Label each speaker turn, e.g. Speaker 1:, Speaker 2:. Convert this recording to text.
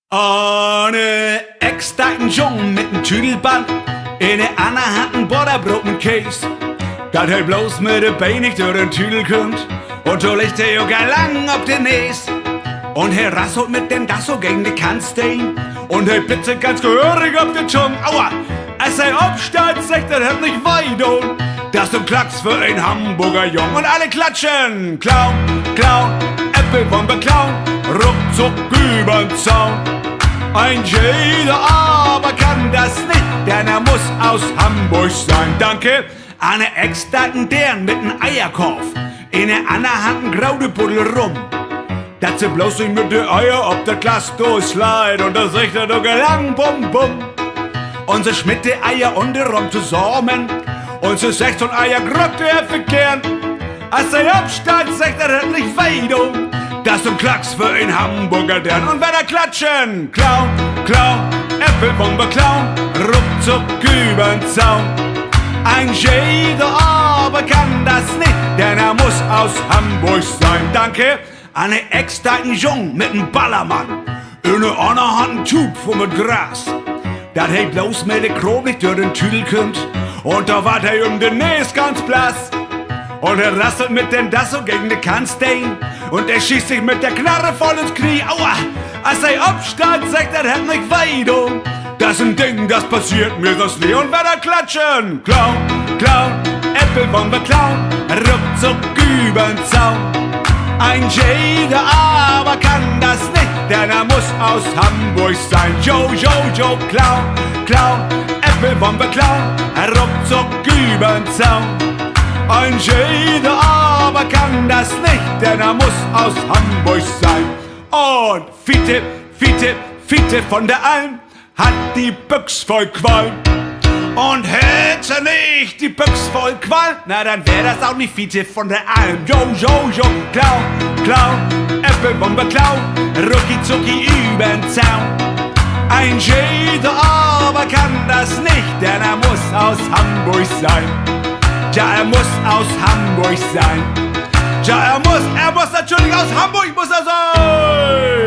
Speaker 1: Eine Ex-Daten Jung mit nem Tüdelband, in der anderen Hand ein Butterbrot mit Käse. Dat er bloß mit de Bein nicht durch den Tüdel kommt, und so liegt er ja lang auf den Näs. Und er rasselt mit dem Dasso gegen die Kannstein, und er blitzet ganz gehörig auf den Zung. Aua, als er aufsteigt, sagt er nicht weit und das ist ein Klacks für ein Hamburger Jung. Und alle klatschen, Clown, Clown, Äpfelbombe, Clown, ruckzuck übern Zaun. Ein jeder aber kann das nicht, denn er muss aus Hamburg sein. Danke an der Ex-Daten, deren mit nem Eierkorb, in der anderen Hand ein Graudebuddel rum. Dat sie bloß nicht mit de Eier ob der Glas durchslide, und da sagt er doch lang bum bum. Und sie schmidt de Eier und de Rum zusammen, und sie 16 Eier grockt er verkehren. Als er absteigt, sagt er nicht weit um, das ist ein Klacks für ein Hamburger Dern. Und wenn er klatschen, Clown, Clown, Äpfelbombe, Clown, ruckzuck übern Zaun. Ein jeder aber kann das nicht, denn er muss aus Hamburg sein. Danke an den Ex-Daten Jung mit nem Ballermann, in der anderen Hand ein Tub voll mit Gras. Dat he bloß mit der Krob nicht durch den Tüdel kommt, und da wart er den Näs ganz blass. Und er rasselt mit dem Dasso gegen die Kannstein, und er schießt sich mit der Knarre voll ins Knie. Aua, als er absteigt, sagt er nicht weit um. Das ist ein Ding, das passiert mir das nie. Und wenn er klatschen, Clown, Clown, Äpfelbombe, Clown, ruckzuck übern Zaun. Ein jeder aber kann das nicht, denn er muss aus Hamburg sein. Jo, jo, jo, Clown, Clown, Äpfelbombe, Clown, ruckzuck übern Zaun. Ein jeder aber kann das nicht, denn er muss aus Hamburg sein. Und Fiete, Fiete, Fiete von der Alm hat die Büchs voll Qualm. Und hätte nicht die Büchs voll Qualm, na dann wär das auch nicht Fiete von der Alm. Jo, jo, jo, Clown, Clown, Äpfelbombe, Clown, rucki zucki übern Zaun. Ein jeder aber kann das nicht, denn er muss aus Hamburg sein. Ja, er muss aus Hamburg sein. Ja, er muss natürlich aus Hamburg muss er sein.